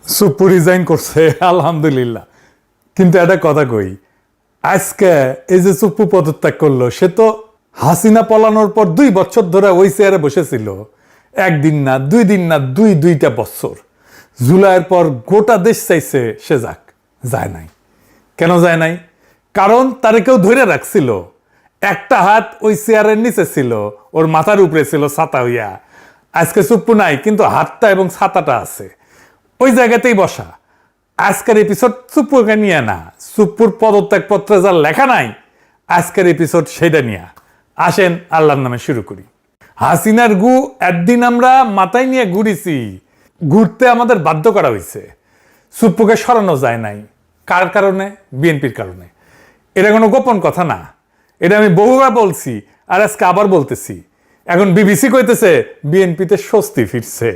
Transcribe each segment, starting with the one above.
সুপ্পু resign করছে আলহামদুলিল্লাহ। কিন্তু একটা কথা কই, আজকে এই যে সুপ্পু পদত্যাগ করলো, সে তো হাসিনা পলানোর পর 2 বছর ধরে ওই চেয়ারে বসেছিল। একদিন না, 2 দিন না, দুইটা বছর। জুলাইয়ের পর গোটা দেশ চাইছে সে যাক, যায় নাই। কেন যায় নাই? কারণ তারে কেউ ধরে রাখছিল। একটা হাত ওই চেয়ারের নিচে ছিল, ওর মাথার উপরে ছিল ছাতা হইয়া। আজকে সুপ্পু নাই, কিন্তু হাতটা এবং ছাতাটা আছে, ওই জায়গাতেই বসা। আজকের এপিসোড সুপ্পুকে নিয়ে না, সুপ্পুর পদত্যাগ পত্রে যা লেখা নাই, আজকের এপিসোড সেটা নিয়ে। আসেন আল্লাহর নামে শুরু করি। হাসিনার গু একদিন আমরা মাথায় নিয়ে ঘুরেছি, ঘুরতে আমাদের বাধ্য করা হয়েছে। সুপ্পুকে সরানো যায় নাই। কার কারণে? বিএনপির কারণে। এটা কোনো গোপন কথা না, এটা আমি বহুবার বলছি, আর আজকে আবার বলতেছি। এখন বিবিসি কইতেছে বিএনপিতে স্বস্তি ফিরছে।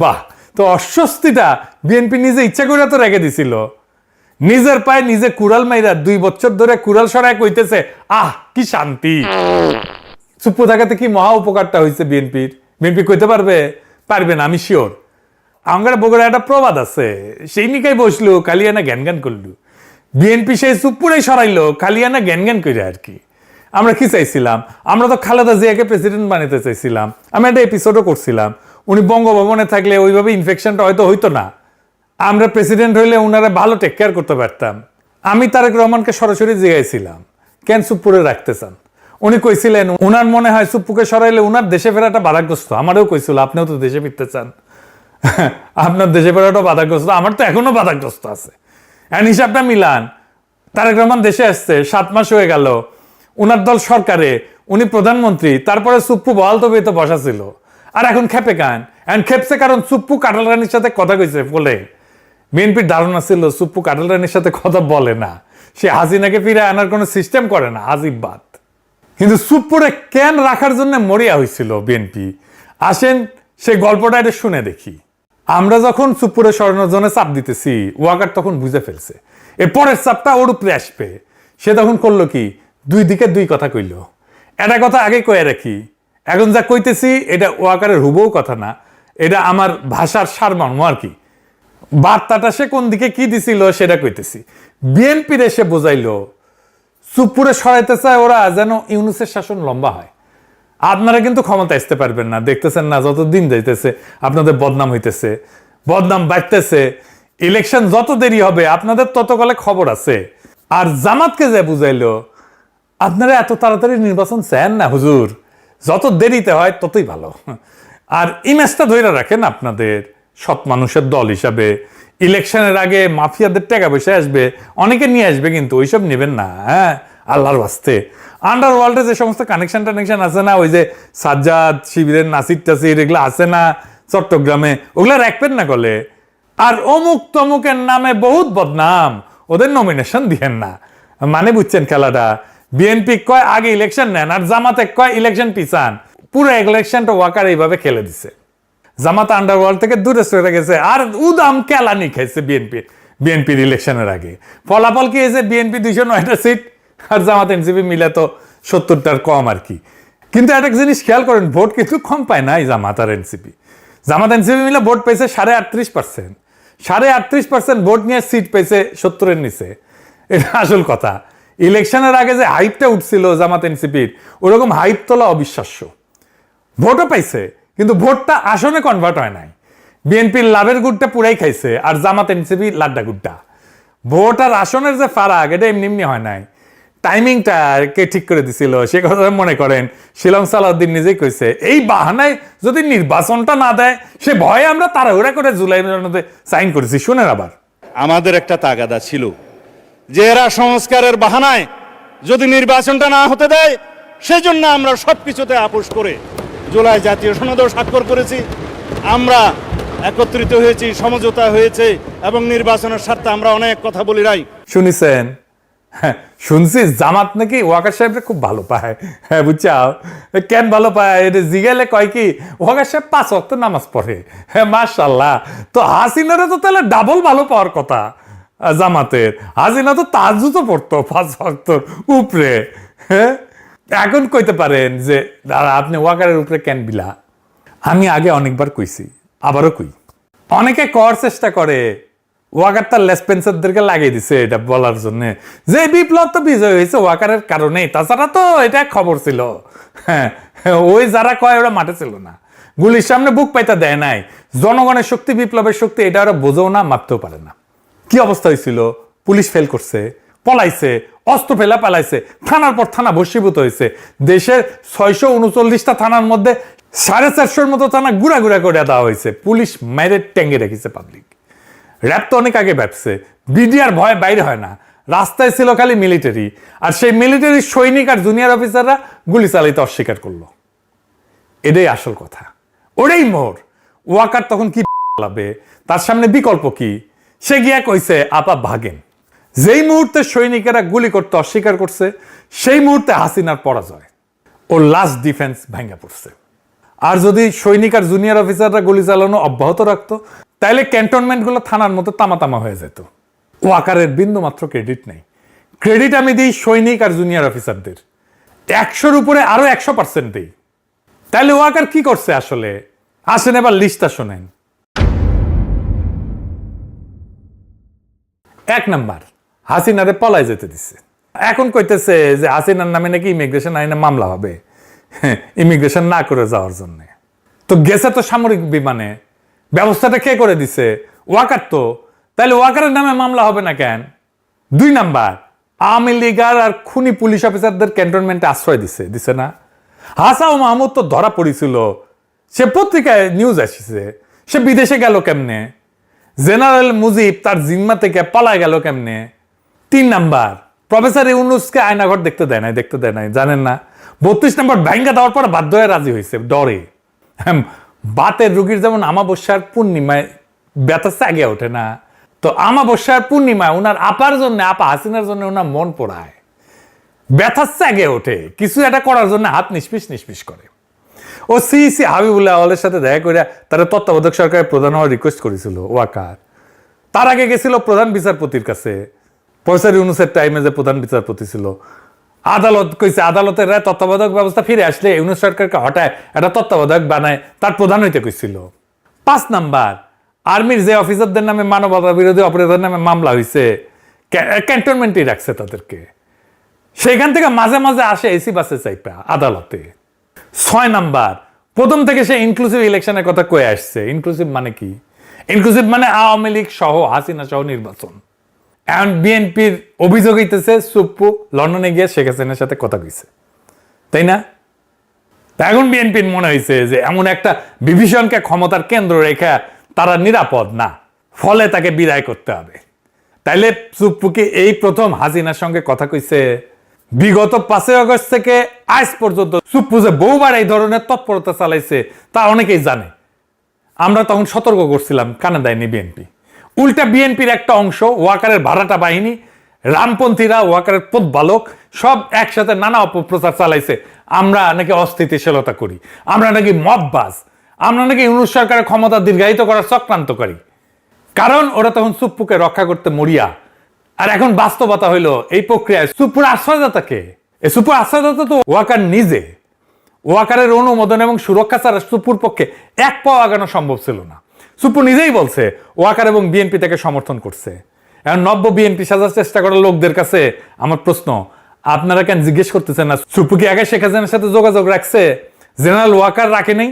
বাহ! তো অস্বস্তিটা বিএনপি নিজে ইচ্ছা করে তো রেখে দিছিল। নিজের পায়ে নিজে কুড়াল মাইরা 2 বছর ধরে কুড়াল সরায় কইতেছে আহ কি শান্তি। চুপ থাকাতে কি মহা উপকারটা হয়েছে বিএনপির? বিএনপি কইতে পারবে? পারবে না, আমি শিওর। আমার বগুড়া একটা প্রবাদ আছে, সেই নিকাই বসলো কালিয়ানা জ্ঞান জ্ঞান করলো। বিএনপি সেই চুপ্পুরেই সরাইলো কালিয়ানা জ্ঞান জ্ঞান করে আর কি। আমরা কি চাইছিলাম? আমরা তো খালেদা জিয়াকে প্রেসিডেন্ট বানাতে চাইছিলাম। আমি একটা এপিসোডও করছিলাম, উনি বঙ্গভবনে থাকলে ওইভাবে ইনফেকশনটা হয়তো হইতো না। আমরা প্রেসিডেন্ট হইলে ওনারা ভালো টেক কেয়ার করতে পারতাম। আমি তারেক রহমানকে সরাসরি জিজ্ঞাসিলাম কেন চুপ্পুরে রাখতে চান। উনি কইছিলেন উনার মনে হয় চুপ্পুকে সরাইলে উনার দেশে ফেরাটা বাধাগ্রস্ত। আমারও কইছিল আপনিও তো দেশে ফিরতে চান, আপনার দেশে ফেরাটা বাধাগ্রস্ত, আমার তো এখনো বাধাগ্রস্ত আছে। এখন হিসাবটা মিলান, তারেক রহমান দেশে আসছে 7 মাস হয়ে গেল, উনার দল সরকারে, উনি প্রধানমন্ত্রী, তারপরে চুপ্পু বহাল তবে তো বসা ছিল। আর এখন খেপে কান? এখন খেপছে কারণ চুপ্পু কাটাল রানীর সাথে কথা কইছে বলে। বিএনপির ধারণা ছিল চুপ্পু কাটাল রানীর সাথে কথা বলে না, সে হাসিনাকে ফিরে আনার কোনো সিস্টেম করে না, আজিব বাত। কিন্তু চুপ্পুরে কেন রাখার জন্য মরিয়া হয়েছিল বিএনপি, আসেন সেই গল্পটা এটা শুনে দেখি। আমরা যখন চুপ্পুরে সরানোর জন্য চাপ দিতেছি, ওয়াকার তখন বুঝে ফেলছে এর পরের চাপটা ওর উপরে আসবে। সে তখন করলো কি, 2 দিকে 2 কথা কইল। একটা কথা আগে কয়ে রাখি, এখন যা কইতেছি এটা ওয়াকারের হুবহু কথা না, এটা আমার ভাষার সারমর্ম আর কি। বার্তাটা সে কোন দিকে কি দিছিল সেটা কইতেছি। বিএনপির এসে বোঝাইলো চুপ্পুরে সরাইতে চায় ওরা যেন ইউনূসের শাসন লম্বা হয়। আপনারা কিন্তু ক্ষমতা আসতে পারবেন না, দেখতেছেন না যত দিন যাইতেছে আপনাদের বদনাম হইতেছে, বদনাম বাড়তেছে। ইলেকশন যত দেরি হবে আপনাদের তত কালে খবর আছে। আর জামাতকে যে বুঝাইলো আপনারা এত তাড়াতাড়ি নির্বাচন চান না হুজুর, যত দেরিতে হয় ততই ভালো। আর ইমেজটা ধরে রাখেন আপনাদের সৎ মানুষের দল হিসাবে। ইলেকশনের আগে মাফিয়াদের টাকা পয়সা আসবে, অনেকে নিয়ে আসবে, কিন্তু ওইসব নেবেন না, হ্যাঁ, আল্লাহর বাস্তে। আন্ডারওয়ার্ল্ডে যে সমস্ত কানেকশন আছে না, ওই যে সাজ্জাদ শিবিরের নাসির টাসির এগুলো আছে না চট্টগ্রামে, ওগুলো রাখবেন না গলে। আর অমুক তমুকের নামে বহুত বদনাম, ওদের নমিনেশন দিয়েন না। মানে বুঝছেন খেলাটা? বিএনপি কয় আগে ইলেকশন নেন, আর জামাতে কয় ইলেকশন পিছান। পুরো ইলেকশনটা ওয়াকার এইভাবে খেলে দিছে। জামাত আন্ডারওয়ার্ল্ড থেকে দূরে সরে গেছে, আর উদাম কেলানি খাইছে বিএনপির ইলেকশনের আগে। ফলাফল কি হয়েছে? বিএনপি 209টা সিট, আর জামাত এনসিপি মিলে তো 70টার কম আর কি। কিন্তু একটা জিনিস খেয়াল করেন, ভোট কিন্তু কম পায় নাই জামাত আর এনসিপি। জামাত এনসিপি মিলে ভোট পেয়েছে 38.5%। 38% ভোট নিয়ে সিট পেয়েছে 70-এর নিচে। এটা আসল কথা। ইলেকশনের আগে যে হাইপটা উঠছিল জামাত এনসিপির, ওরকম হাইপ তোলা অবিশ্বাস্য। ভোটও পাইছে, কিন্তু ভোটটা আসনে কনভার্ট হয় নাই। বিএনপির লাভের গুড়টা পুরাই খাইছে, আর জামাত এনসিপি লাড্ডা গুড়টা। ভোট আর আসনের যে ফারাক, এটা এমনি এমনি হয় নাই। টাইমিংটা কে ঠিক করে দিছিল সে কথা মনে করেন শিলং সালাউদ্দিন নিজেই কইছে, এই বাহানায় যদি নির্বাচনটা না দেয় সে ভয়ে আমরা তাড়াহুড়া করে জুলাই মধ্যে সাইন করেছি। শুনেন, আবার আমাদের একটা তাগাদা ছিল যে এরা সংস্কারের বাহানায় যদি নির্বাচনটা না হতে দেয়, সেজন্য আমরা সবকিছুতে আপোষ করে জুলাই জাতীয় সনদও স্বাক্ষর করেছি। আমরা একত্রিত হয়েছি, সমঝোতা হয়েছে, এবং নির্বাচনের স্বার্থে আমরা অনেক কথা বলি নাই। শুনিছেন? হ্যাঁ, শুনছি জামাত নাকি ওয়াকার সাহেবকে খুব ভালো পায়। হ্যাঁ, বুঝছাও কেন ভালো পায়? এটা জিগাইলে কয় কি ওয়াকার সাহেব 5 ওয়াক্ত নামাজ পড়ে। হ্যাঁ, মাশাআল্লাহ। তো হাসিনারে তো তাহলে ডাবল ভালো পাওয়ার কথা জামাতের। হাসিনা তো তাহাজ্জুদ তো পড়তো 5 ওয়াক্তর উপরে। হ্যাঁ, এখন কইতে পারেন যে দাদা আপনি ওয়াকারের উপরে কেন বিলা। আমি আগে অনেকবার কইছি, আবারও কই, অনেকে করার চেষ্টা করে, ওয়াকার তার লেসপেন্সারদেরকে লাগিয়ে দিছে এটা বলার জন্য যে বিপ্লব তো বিজয় হয়েছে ওয়াকারের কারণেই, তাছাড়া তো এটা খবর ছিল। হ্যাঁ, ওই যারা কয় ওরা মাঠে ছিল না, গুলির সামনে বুক পাইতা দেয় নাই। জনগণের শক্তি, বিপ্লবের শক্তি এটা ওরা বোঝেও না, মাপতেও পারে না। কি অবস্থা হয়েছিল? পুলিশ ফেল করছে, পলাইছে, অস্ত্র ফেলা পালাইছে, থানার পর থানা ভস্মীভূত হয়েছে। দেশের 639টা থানার মধ্যে 450-র মতো থানা গুড়া গুড়া করে দেওয়া হয়েছে। পুলিশ মেরে ট্যাঙ্গে রেখেছে পাবলিক। র্যাব তো অনেক আগে ব্যবসে, বিডিআর ভয়ে বাইরে হয় না, রাস্তায় ছিল খালি মিলিটারি, আর সেই মিলিটারি সৈনিক আর জুনিয়র অফিসাররা গুলি চালাইতে অস্বীকার করলো। এটাই আসল কথা, ওটাই মোর। ওয়াকার তখন কি লাভে, তার সামনে বিকল্প কি? সে গিয়া কইছে আপা ভাগেন। যেই মুহূর্তে সৈনিকেরা গুলি করতে অস্বীকার করছে, সেই মুহূর্তে হাসিনার পরাজয়, ওর লাস্ট ডিফেন্স ভেঙে পড়ছে। আর যদি সৈনিক আর জুনিয়র অফিসাররা গুলি চালানো অব্যাহত রাখতো, তাহলে ক্যান্টনমেন্টগুলো থানার মতো তামাতামা হয়ে যেত। ওয়াকারের বিন্দু মাত্র ক্রেডিট নেই। ক্রেডিট আমি দিই সৈনিক আর জুনিয়র অফিসারদের, 100-র উপরে আরো 100% দিই। তাহলে ওয়াকার কি করছে আসলে? আসেন এবার লিস্টটা শোনেন। 1 নাম্বার, হাসিনারে পলায় যেতে দিছে। এখন কইতেছে যে হাসিনার নামে নাকি ইমিগ্রেশন আইনে মামলা হবে ইমিগ্রেশন না করে যাওয়ার জন্য। তো গেছে তো সামরিক বিমানে, ব্যবস্থাটা কে করে দিছে? ওয়াকার তো। তাহলে ওয়াকারের নামে মামলা হবে না কেন? 2 নাম্বার, আওয়ামী লীগার আর খুনি পুলিশ অফিসারদের ক্যান্টনমেন্টে আশ্রয় দিছে না? হাসাও মাহমুদ তো ধরা পড়েছিল, সে পত্রিকায় নিউজ আসছে, সে বিদেশে গেল কেমনে? জেনারেল মুজিব তার জিম্মা থেকে পালায় গেল কেমনে? 3 নাম্বার, প্রফেসর ইউনুসকে আয়নাঘর দেখতে দেয় নাই, জানেন না? 32 নাম্বার ভাঙ্গা দেওয়ার পর বাধ্য হয়ে রাজি হয়েছে ডরে। বাতের রুগীর যেমন আমাবস্যার পূর্ণিমায় ব্যথা জাগে ওঠে না, তো আমাবস্যার পূর্ণিমায় ওনার আপার জন্য, আপা হাসিনার জন্য ওনার মন পোড়ায়, ব্যথা জাগে ওঠে, কিছু একটা করার জন্য হাত নিষ্পিস করে। ও সিইসি হাবিবুল্লাহ আওয়ালের সাথে দেখা করে তারা তত্ত্বাবধায়ক সরকারের প্রধান হওয়ার রিকোয়েস্ট করেছিল ওয়াকার। তার আগে গেছিল প্রধান বিচারপতির কাছে, প্রফেসর ইউনুসের টাইমে যে প্রধান বিচারপতি ছিল। আদালত কইছে, আদালতের রায় তত্ত্বাবধায়ক ব্যবস্থা ফিরে আসলে ইউনুস সরকারকে হটায় একটা তত্ত্বাবধায়ক বানায় তার প্রধান হইতে কইছিল। 5 নাম্বার, আর্মির যে অফিসারদের নামে মানবতা বিরোধী অপরাধের নামে মামলা হয়েছে, ক্যান্টনমেন্টেই রাখছে তাদেরকে। সেখান থেকে মাঝে মাঝে আসে এসি বাসে চাইপা আদালতে। 6 নাম্বার, প্রথম থেকে সে ইনক্লুসিভ ইলেকশনের কথা কয়ে আসছে। ইনক্লুসিভ মানে কি? ইনক্লুসিভ মানে আওয়ামী লীগ সহ, হাসিনা সহ নির্বাচন। এখন বিএনপির অভিযোগ হইতেছে সুপ্পু লন্ডনে গিয়ে শেখ হাসিনার সাথে কথা কইছে, তাই না? এখন বিএনপির মনে হয়েছে যে এমন একটা বিভীষণকে ক্ষমতার কেন্দ্র রেখা তারা নিরাপদ না, ফলে তাকে বিদায় করতে হবে। তাইলে সুপ্পুকে এই প্রথম হাসিনার সঙ্গে কথা কইছে। বিগত 5 আগস্ট থেকে আজ পর্যন্ত সুপ্পু যে বহুবার এই ধরনের তৎপরতা চালাইছে তা অনেকেই জানে। আমরা তখন সতর্ক করছিলাম, কানে দেয়নি বিএনপি। উল্টা বিএনপির একটা অংশ, ওয়াকারের ভাড়াটা বাহিনী, রামপন্থীরা, ওয়াকারের প্রতিবালক সব একসাথে নানা অপপ্রচার চালাইছে। আমরা নাকি অস্থিতিশীলতা করি, আমরা নাকি মববাজ, আমরা নাকি ইউনুস সরকারের ক্ষমতা দীর্ঘায়িত করার চক্রান্তকারী। কারণ ওরা তখন সুপ্পুকে রক্ষা করতে মরিয়া। আর এখন বাস্তবতা হইলো এই প্রক্রিয়ায় সুপ্পুর আশ্রয়দাতা কে? এই সুপ্পুর আশ্রয়দাতা তো ওয়াকার নিজে। ওয়াকারের অনুমোদন এবং সুরক্ষা ছাড়া সুপ্পুর পক্ষে 1 পাও আগানো সম্ভব ছিল না। সুপ্পু নিজেই বলছে ওয়াকার এবং বিএনপি তাকে সমর্থন করছে। এখন নব্য বিএনপি সাজার চেষ্টা করা লোকদের কাছে আমার প্রশ্ন, আপনারা কেন জিজ্ঞেস করতেছেন না সুপ্পু কি আগে শেখ হাসিনার সাথে যোগাযোগ রাখছে? জেনারেল ওয়াকার রাখে নাই?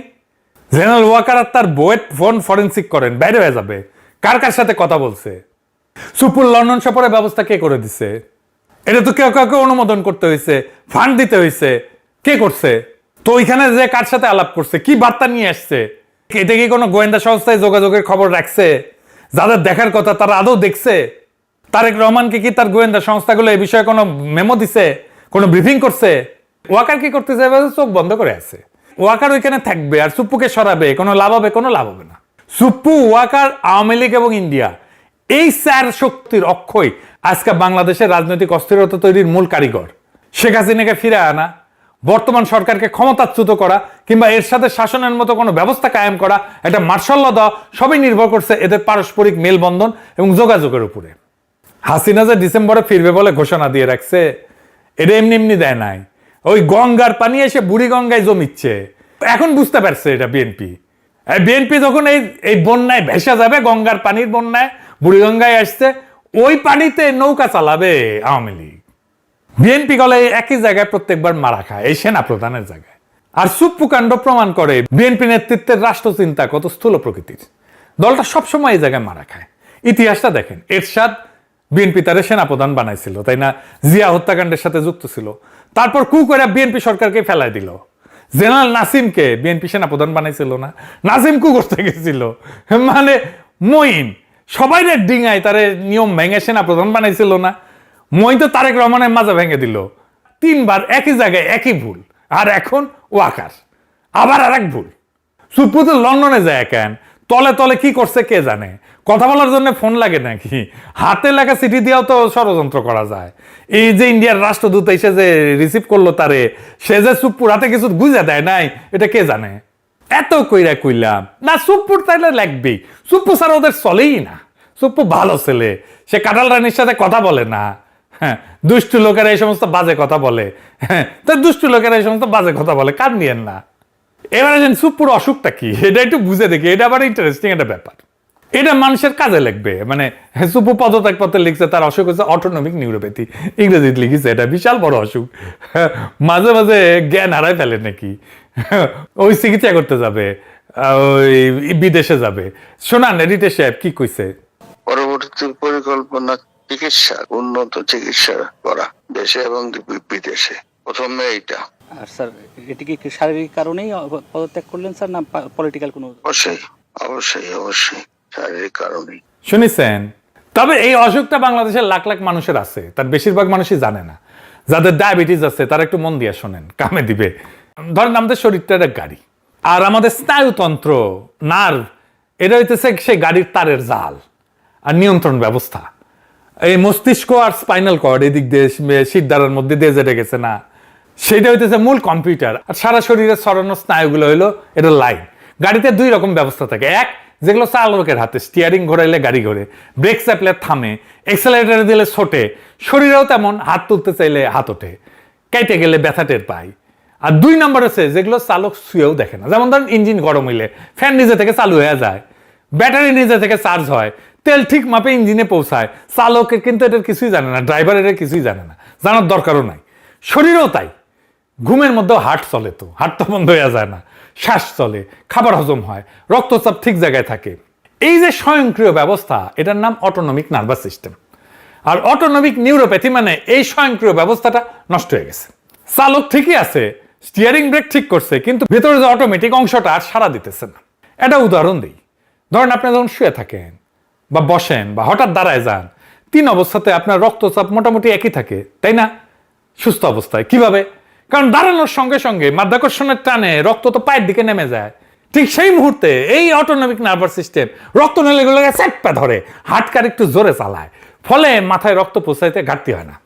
জেনারেল ওয়াকার আর তার বইয়ের ফোন ফরেন্সিক করেন, বাইরে হয়ে যাবে কার কার সাথে কথা বলছে। সুপ্পুর লন্ডন সফরের ব্যবস্থা কে করে দিছে? এটা তো কেউ কাউকে অনুমোদন করতে হয়েছে, ফান্ড দিতে হয়েছে। কে করছে? তো ওইখানে যে কার সাথে আলাপ করছে, কি বার্তা নিয়ে আসছে? এটা কি কোনো গোয়েন্দা সংস্থায় যোগাযোগের খবর রাখছে? যাদের দেখার কথা তারা আদৌ দেখছে? তারেক রহমানকে কি তার গোয়েন্দা সংস্থাগুলো এই বিষয়ে কোনো মেমো দিছে, কোনো ব্রিফিং করছে? ওয়াকার কি করতেছে? চোখ বন্ধ করে আছে। ওয়াকার ওইখানে থাকবে আর সুপ্পুকে সরাবে, কোনো লাভ হবে? কোনো লাভ হবে না। সুপ্পু, ওয়াকার, আওয়ামী লীগ এবং ইন্ডিয়া, এই 4 শক্তির অক্ষয় আজকে বাংলাদেশের রাজনৈতিক অস্থিরতা তৈরির মূল কারিগর। শেখ হাসিনাকে ফিরে আনা, বর্তমান সরকারকে ক্ষমতাচ্যুত করা কিংবা এর সাথে শাসনের মতো কোনো ব্যবস্থা কায়েম করা, একটা মার্শাল ল দেওয়া, সবই নির্ভর করছে এদের পারস্পরিক মেলবন্ধন এবং যোগাযোগের উপরে। হাসিনা যে ডিসেম্বরে ফিরবে বলে ঘোষণা দিয়ে রাখছে, এটা এমনি এমনি দেয় নাই। ওই গঙ্গার পানি এসে বুড়ি গঙ্গায় জমিচ্ছে। এখন বুঝতে পারছে এটা বিএনপি। বিএনপি যখন এই এই বন্যায় ভেসে যাবে, গঙ্গার পানির বন্যায় বুড়িগঙ্গায় আসছে, ওই পানিতে নৌকা চালাবে আওয়ামী লীগ। বিএনপি গলে একই জায়গায় প্রত্যেকবার মারা খায়, এই সেনা প্রধানের জায়গায়। আর সুপ্পু কাণ্ড প্রমাণ করে বিএনপি নেতৃত্বের রাষ্ট্রচিন্তা কত স্থূল প্রকৃতির। দলটা সবসময় এই জায়গায় মারা খায়। ইতিহাসটা দেখেন, এরশাদ বিএনপি তারে সেনাপ্রধান বানাইছিল, তাই না? জিয়া হত্যাকাণ্ডের সাথে যুক্ত ছিল, তারপর কু করে বিএনপি সরকারকে ফেলাই দিল। জেনারেল নাসিমকে বিএনপি সেনাপ্রধান বানাইছিল না? নাসিম কু করতে গেছিল, মানে মঈন সবাই ডিঙায় তারে নিয়ম ভেঙে সেনাপ্রধান বানাইছিল না? মঈন তো তারেক রহমানের মাজা ভেঙে দিল। 3 বার একই জায়গায় একই ভুল, আর এখন ওয়াকার আবার আর এক ভুল। সুপ্পু তো লন্ডনে যায় কেন? তলে তলে কি করছে কে জানে? কথা বলার জন্য ফোন লাগে নাকি? হাতে লেখা চিঠি দিয়েও তো ষড়যন্ত্র করা যায়। এই যে ইন্ডিয়ার রাষ্ট্রদূত এসে যে রিসিভ করলো তারে, সে যে সুপ্পুর হাতে কিছু বুঝে দেয় নাই, এটা কে জানে? এত কইরা কইলাম না, সুপ্পুর তাইলে লাগবেই। সুপ্পু ছাড়া ওদের চলেই না। সুপ্পু ভালো ছেলে, সে কাঁঠাল রানীর সাথে কথা বলে না। হ্যাঁ, দুষ্টু লোকেরা এই সমস্ত বাজে কথা বলে। হ্যাঁ, তাই দুষ্টু লোকেরা এই সমস্ত বাজে কথা বলে, কান নিয়েন না। এবারে সুপ্পুর অসুখটা কি, এটা একটু বুঝে দেখি। এটা আবার ইন্টারেস্টিং একটা ব্যাপার, এটা মানুষের কাজে লাগবে। মানে সুপ্পু পদত্যাগ পত্রে লিখছে, তার অসুখ হচ্ছে অটোনমিক নিউরোপ্যাথি, ইংরেজিতে লিখেছে। এটা বিশাল বড় অসুখ, মাঝে মাঝে জ্ঞান হারাই ফেলে নাকি। ওই চিকিৎসা করতে যাবে, ওই বিদেশে যাবে। শোনান রিতে সাহেব কি কইছে। পরবর্তী পরিকল্পনা চিকিৎসা, উন্নত চিকিৎসা করা দেশে এবং বিদেশে। প্রথমে এইটা। আর স্যার, এটি কি শারীরিক কারণেই পদত্যাগ করলেন স্যার, না পলিটিক্যাল কোনো? অবশ্যই অবশ্যই অবশ্যই শারীরিক কারণেই। শুনেছেন? তবে এই অসুখটা বাংলাদেশের লাখ লাখ মানুষের আছে, তার বেশিরভাগ মানুষই জানে না। যাদের ডায়াবেটিস আছে তারা একটু মন দিয়ে শোনেন, কামে দিবে। ধরেন আমাদের শরীরটা একটা গাড়ি, আর আমাদের স্নায়ুতন্ত্র, নার্ভ, এটা হইতেছে সেই গাড়ির তারের জাল আর নিয়ন্ত্রণ ব্যবস্থা। এই মস্তিষ্ক আর স্পাইনাল কর্ড এদিক দিয়ে শিরদাঁড়ার মধ্যে দিয়ে যেটা গেছে না, সেটা হইতেছে মূল কম্পিউটার। আর সারা শরীরে ছড়ানো স্নায়ুগুলো হইলো এটা লাইন। গাড়িতে 2 রকম ব্যবস্থা থাকে। এক, যেগুলো চালকের হাতে, স্টিয়ারিং ঘোরাইলে গাড়ি ঘোরে, ব্রেক চাপলে থামে, এক্সেলারেটর দিলে ছোটে। শরীরেও তেমন, হাত তুলতে চাইলে হাত ওঠে, কেটে গেলে ব্যথা টের পায়। আর 2 নম্বর আছে যেগুলো চালক শুয়েও দেখে না। যেমন ধরেন ইঞ্জিন গরম হইলে ফ্যান নিজে থেকে চালু হয়ে যায়, ব্যাটারি নিজে থেকে চার্জ হয়, তেল ঠিক মাপে ইঞ্জিনে পৌঁছায়। চালকের কিন্তু এটার কিছুই জানে না, ড্রাইভার এটার কিছুই জানে না, জানার দরকারও নাই। শরীরেও তাই। ঘুমের মধ্যেও হার্ট চলে, তো হার্ট তো বন্ধ হয়ে যায় না, শ্বাস চলে, খাবার হজম হয়, রক্তচাপ ঠিক জায়গায় থাকে। এই যে স্বয়ংক্রিয় ব্যবস্থা, এটার নাম অটোনমিক নার্ভাস সিস্টেম। আর অটোনমিক নিউরোপ্যাথি মানে এই স্বয়ংক্রিয় ব্যবস্থাটা নষ্ট হয়ে গেছে। চালক ঠিকই আছে, স্টিয়ারিং ব্রেক ঠিক করছে, কিন্তু ভেতরে যে অটোমেটিক অংশটা আর সাড়া দিতেছে না। এটা উদাহরণ দিই। ধরেন আপনি যখন শুয়ে থাকেন বা বসেন বা হঠাৎ দাঁড়ায় যান, 3 অবস্থাতে আপনার রক্তচাপ মোটামুটি একই থাকে, তাই না? সুস্থ অবস্থায়। কিভাবে? কারণ দাঁড়ানোর সঙ্গে সঙ্গে মাধ্যাকর্ষণের টানে রক্ত তো পায়ের দিকে নেমে যায়। ঠিক সেই মুহূর্তে এই অটোনমিক নার্ভাস সিস্টেম রক্ত নলীগুলোকে চেপে ধরে, হার্টকার একটু জোরে চালায়, ফলে মাথায় রক্ত পৌঁছাইতে ঘাটতি হয় না।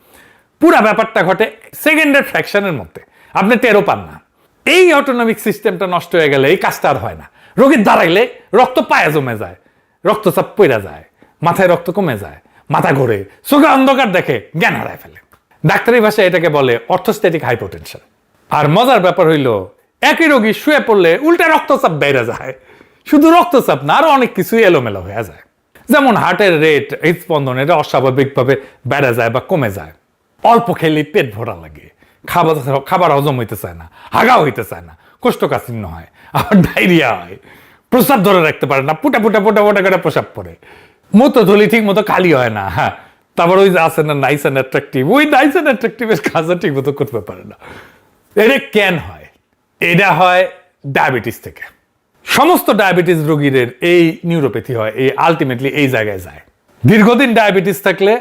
পুরা ব্যাপারটা ঘটে সেকেন্ডের ফ্র্যাকশনের মধ্যে, আপনি টেরও পান না। এই অটোনমিক সিস্টেমটা নষ্ট হয়ে গেলে এই কাজটা আর হয় না। রোগীর দাঁড়াইলে রক্ত পায়ে জমে যায়, রক্তচাপ পড়ে যায়, মাথায় রক্ত কমে যায়, মাথা ঘোরে, চোখে অন্ধকার দেখে, জ্ঞান হারায় ফেলে। ডাক্তারি ভাষায় এটাকে বলে অর্থোস্ট্যাটিক হাইপোটেনশন। আর মজার ব্যাপার হইল, একই রোগী শুয়ে পড়লে উল্টা রক্তচাপ বেড়ে যায়। শুধু রক্তচাপ না, আরো অনেক কিছুই এলোমেলো হয়ে যায়। যেমন হার্টের রেট, হৃদস্পন্দন, এটা অস্বাভাবিকভাবে বেড়ে যায় বা কমে যায়। অল্প খেলে পেট ভরা লাগে, খাবার হজম হইতে চায় না, হাগা হইতে চায় না, কোষ্ঠকাঠিন্য হয়, আবার ডায়রিয়া হয়, প্রস্রাব ধরে রাখতে পারে না, ফুটা ফুটা ফুটা ফুটা করে প্রস্রাব পড়ে, মূত্রথলি ঠিক মতো খালি হয় না। হ্যাঁ, তারপর ওই যে আছে না নাইস অ্যান্ড অ্যাট্রাকটিভ, ওই নাইস অ্যান্ড অ্যাট্রাকটিভের কাজও ঠিক মতো করতে পারে না। এটা কেন হয়? এটা হয় ডায়াবেটিস থেকে। সমস্ত ডায়াবেটিস রোগীর এই নিউরোপ্যাথি হয়, এই আলটিমেটলি এই জায়গায় যায়। দীর্ঘদিন ডায়াবেটিস থাকলে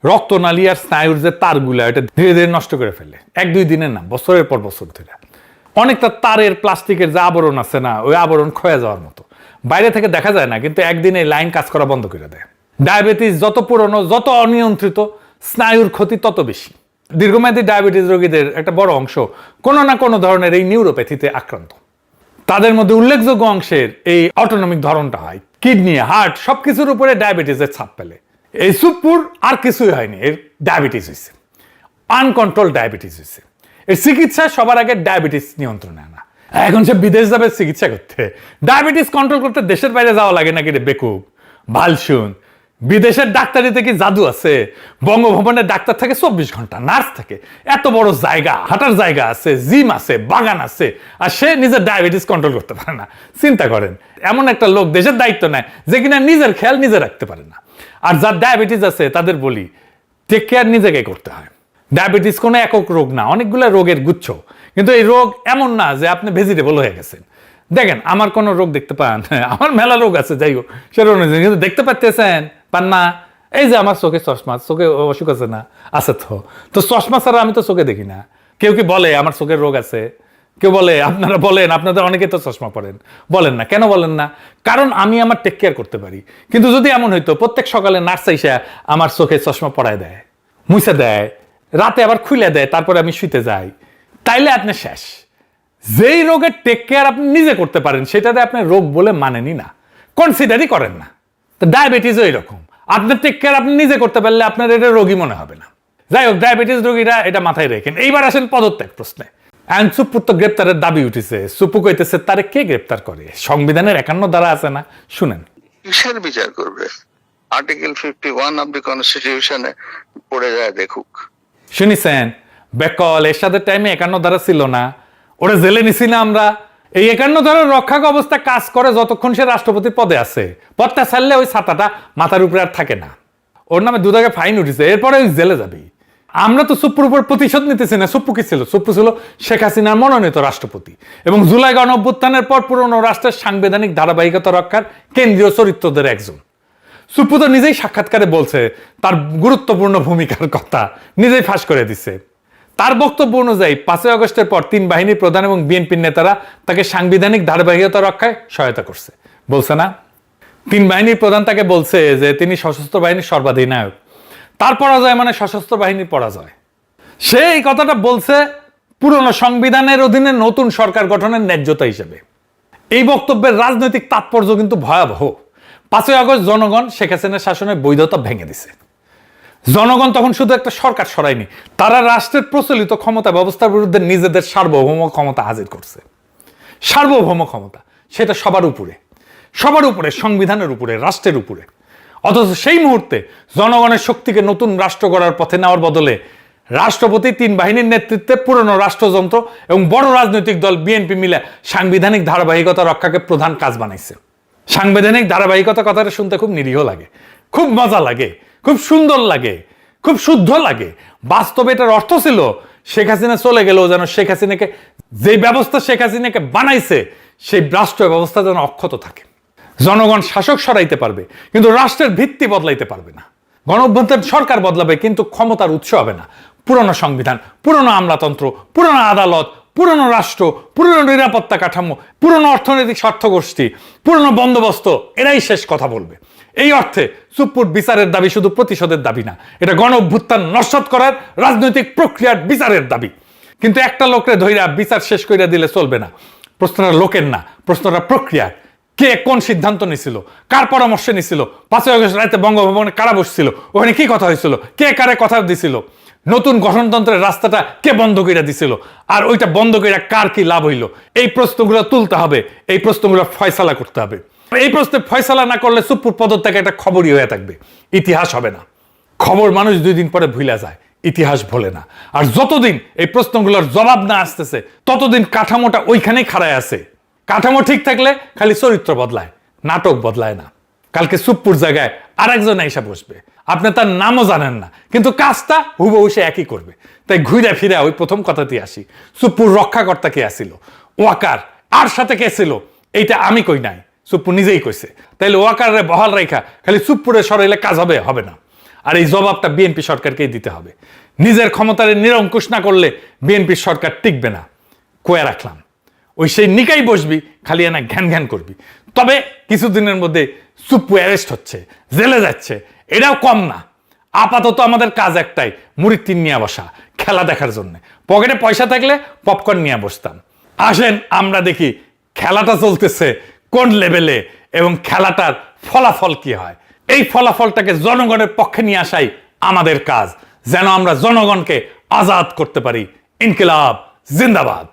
রক্তনালী আর স্নায়ুর যে তারগুলা, এটা ধীরে ধীরে নষ্ট করে ফেলে। 1-2 দিনের না, বছরের পর বছর ধরে। অনেকটা তারের প্লাস্টিকের যে আবরণ আছে না, ওই আবরণ ক্ষয়ে যাওয়ার মতো, বাইরে থেকে দেখা যায় না, কিন্তু একদিনে লাইন কাজ করা বন্ধ করে দেয়। ডায়াবেটিস যত পুরনো, যত অনিয়ন্ত্রিত, স্নায়ুর ক্ষতি তত বেশি। দীর্ঘমেয়াদী ডায়াবেটিস রোগীদের একটা বড় অংশ কোনো না কোনো ধরনের এই নিউরোপ্যাথিতে আক্রান্ত। তাদের মধ্যে উল্লেখযোগ্য অংশের এই অটোনমিক ধরনটা হয়। কিডনি, হার্ট সবকিছুর উপরে ডায়াবেটিসের ছাপ ফেলে। এই সুপ্পুর আর কিছুই হয়নি, এর ডায়াবেটিস হয়েছে, আনকন্ট্রোল ডায়াবেটিস হয়েছে। এর চিকিৎসা সবার আগে ডায়াবেটিস নিয়ন্ত্রণে আনা। এখন সে বিদেশ যাবে চিকিৎসা করতে। ডায়াবেটিস কন্ট্রোল করতে দেশের বাইরে যাওয়া লাগে নাকি রে বেকুব? ভাল শুন, বিদেশের ডাক্তারিতে কি জাদু আছে? বঙ্গভবনের ডাক্তার থাকে 24 ঘন্টা, নার্স থাকে, এত বড় জায়গা, হাঁটার জায়গা আছে, জিম আছে, বাগান আছে, আর সে নিজের ডায়াবেটিস কন্ট্রোল করতে পারে না। চিন্তা করেন, এমন একটা লোক দেশের দায়িত্ব নেয় যে কিনা নিজের খেয়াল নিজে রাখতে পারে না। আর যার ডায়াবেটিস আছে তাদের বলি টেক কেয়ার নিজেকে করতে হয়। ডায়াবেটিস কোনো একক রোগ না, অনেকগুলো রোগের গুচ্ছ। কিন্তু এই রোগ এমন না যে আপনি ভেজিটেবল হয়ে গেছেন। দেখেন, আমার কোনো রোগ দেখতে পান? আমার মেলা রোগ আছে, যাই হোক সেটা অনুযায়ী, কিন্তু দেখতে পাচ্ছেন পান না। এই যে আমার চোখে চশমা, চোখে অসুখ আছে না? আছে তো চশমা ছাড়া আমি তো চোখে দেখি না। কেউ কি বলে আমার চোখের রোগ আছে? কেউ বলে? আপনারা বলেন, আপনাদের অনেকে তো চশমা পড়েন, বলেন না কেন? বলেন না কারণ আমি আমার টেক কেয়ার করতে পারি। কিন্তু যদি এমন হইতো প্রত্যেক সকালে নার্স এসে আমার চোখে চশমা পরায় দেয়, মুছে দেয়, রাতে আবার খুলে দেয়, তারপরে আমি শুইতে যাই, তাইলে আপনি শেষ। যেই রোগের টেক কেয়ার আপনি নিজে করতে পারেন সেটাতে আপনি রোগ বলে মানেনি না, কনসিডারই করেন না। তো ডায়াবেটিসও এরকম, আপনার টেক কেয়ার আপনি নিজে করতে পারলে আপনার এটা রোগী মনে হবে না। যাই হোক, ডায়াবেটিস রোগীরা এটা মাথায় রেখেন। এইবার আসেন পদত্যাগ প্রশ্নে। সুপ্পুর তো গ্রেপ্তারের দাবি উঠেছে। সুপ্পু কইতেছে তারে কে গ্রেপ্তার করে? সংবিধানের 51 ধারা আছে না? শুনেন। কিসের বিচার করবে? আর্টিকেল 51 অফ দি কনস্টিটিউশনে পড়ে যায়, দেখুক। শুনিছেন? বেকল এরশাদের টাইমে 51 ধারা ছিল না? ওরা জেলে নিছি না আমরা? এই 51 ধারার রক্ষাক অবস্থা কাজ করে যতক্ষণ সে রাষ্ট্রপতির পদে আছে। পদটা ছাড়লে ওই ছাতাটা মাথার উপরে আর থাকে না। ওর নামে 2 টাকা ফাইন উঠেছে, এরপরে ওই জেলে যাবি। আমরা তো সুপ্পুর উপর প্রতিশোধ নিতেছি না। সুপ্পু কি ছিল? সুপ্পু ছিল শেখ হাসিনার মনোনীত রাষ্ট্রপতি এবং জুলাই গণঅভ্যুত্থানের পর পুরনো রাষ্ট্রের সাংবিধানিক ধারাবাহিকতা রক্ষার কেন্দ্রীয় চরিত্রদের একজন। সুপ্পু তো নিজেই সাক্ষাৎকারে বলছে তার গুরুত্বপূর্ণ ভূমিকার কথা, নিজেই ফাঁস করে দিছে। তার বক্তব্য অনুযায়ী 5 আগস্টের পর 3 বাহিনীর প্রধান এবং বিএনপির নেতারা তাকে সাংবিধানিক ধারাবাহিকতা রক্ষায় সহায়তা করছে। বলছে না? 3 বাহিনীর প্রধান তাকে বলছে যে তিনি সশস্ত্র বাহিনীর সর্বাধিনায়ক। তার পরাজয় মানে সশস্ত্র বাহিনীর পরাজয়। সে এই কথাটা বলছে পুরনো সংবিধানের অধীনে নতুন সরকার গঠনের ন্যায্যতা হিসেবে। এই বক্তব্যের রাজনৈতিক তাৎপর্য কিন্তু ভয়াবহ। 5 আগস্ট জনগণ শেখ হাসিনার শাসনের বৈধতা ভেঙে দিছে। জনগণ তখন শুধু একটা সরকার সরায়নি, তারা রাষ্ট্রের প্রচলিত ক্ষমতা ব্যবস্থার বিরুদ্ধে নিজেদের সার্বভৌম ক্ষমতা হাজির করছে। সার্বভৌম ক্ষমতা, সেটা সবার উপরে, সবার উপরে, সংবিধানের উপরে, রাষ্ট্রের উপরে। অথচ সেই মুহূর্তে জনগণের শক্তিকে নতুন রাষ্ট্র গড়ার পথে নেওয়ার বদলে রাষ্ট্রপতি 3 বাহিনীর নেতৃত্বে পুরনো রাষ্ট্রযন্ত্র এবং বড় রাজনৈতিক দল বিএনপি মিলে সাংবিধানিক ধারাবাহিকতা রক্ষাকে প্রধান কাজ বানাইছে। সাংবিধানিক ধারাবাহিকতা কথাটা শুনতে খুব নিরীহ লাগে, খুব মজা লাগে, খুব সুন্দর লাগে, খুব শুদ্ধ লাগে। বাস্তবে এটার অর্থ ছিল শেখ হাসিনা চলে গেলেও যেন শেখ হাসিনাকে, যে ব্যবস্থা শেখ হাসিনাকে বানাইছে সেই রাষ্ট্র ব্যবস্থা যেন অক্ষত থাকে। জনগণ শাসক সরাইতে পারবে কিন্তু রাষ্ট্রের ভিত্তি বদলাইতে পারবে না। গণঅভ্যুত্থান সরকার বদলাবে কিন্তু ক্ষমতার উৎস হবে না। পুরনো সংবিধান, পুরনো আমলাতন্ত্র, পুরনো আদালত, পুরনো রাষ্ট্র, পুরনো নিরাপত্তা কাঠামো, পুরনো অর্থনৈতিক স্বার্থগোষ্ঠী, পুরনো বন্দোবস্ত, এরাই শেষ কথা বলবে। এই অর্থে সুপ্পুর বিচারের দাবি শুধু প্রতিশোধের দাবি না, এটা গণঅভ্যুত্থান নস্যাৎ করার রাজনৈতিক প্রক্রিয়ার বিচারের দাবি। কিন্তু একটা লোকরে ধইরা বিচার শেষ কইরা দিলে চলবে না। প্রশ্নটা লোকের না, প্রশ্নটা প্রক্রিয়ার। কে কোন সিদ্ধান্ত নিছিল, কার পরামর্শে নিছিল? 5 আগস্ট রাতে বঙ্গভবনে কারা বসছিল, ওখানে কি কথা হয়েছিল, কে কারে কথা দিছিল, নতুন গঠনতন্ত্রের রাস্তাটা কে বন্ধ করে দিছিল, আর ওইটা বন্ধ করে কার কি লাভ হইল? এই প্রশ্নগুলো তুলতে হবে, এই প্রশ্নগুলো ফয়সালা করতে হবে। এই প্রশ্নে ফয়সালা না করলে সুপ্পুর পদত্যাগে একটা খবরই হয়ে থাকবে, ইতিহাস হবে না। খবর মানুষ 2 দিন পরে ভুলে যায়, ইতিহাস ভোলে না। আর যতদিন এই প্রশ্নগুলোর জবাব না আসতেছে ততদিন কাঠামোটা ওইখানেই খাড়ায় আছে। কাঠামো ঠিক থাকলে খালি চরিত্র বদলায়, নাটক বদলায় না। কালকে সুপ্পুর জায়গায় আরেকজন এসে বসবে, আপনি তার নামও জানেন না, কিন্তু কাজটা হুবহু সে একই করবে। তাই ঘুরে ফিরে ওই প্রথম কথাতে আসি, সুপ্পুর রক্ষাকর্তা কে আসিল? ওয়াকার। আর সাথে কে ছিল? এইটা আমি কই নাই, সুপ্পু নিজেই কইছে। তাইলে ওয়াকারে বহাল রেখা খালি সুপ্পুরে সরাইলে কাজ হবে? হবে না। আর এই জবাবটা বিএনপি সরকারকেই দিতে হবে। নিজের ক্ষমতার নিরঙ্কুশ না করলে বিএনপির সরকার টিকবে না। কয়ে রাখলাম, ওই সেই নিকাই বসবি, খালি এনা ঘ্যান ঘ্যান করবি। তবে কিছুদিনের মধ্যে সুপ্পু অ্যারেস্ট হচ্ছে, জেলে যাচ্ছে, এটাও কম না। আপাতত আমাদের কাজ একটাই, মুড়ির টিন নিয়ে বসা, খেলা দেখার জন্য। পকেটে পয়সা থাকলে পপকর্ন নিয়ে বসতাম। আসেন আমরা দেখি খেলাটা চলতেছে কোন লেভেলে এবং খেলাটার ফলাফল কি হয়। এই ফলাফলটাকে জনগণের পক্ষে নিয়ে আসাই আমাদের কাজ, যেন আমরা জনগণকে আজাদ করতে পারি। ইনকিলাব জিন্দাবাদ।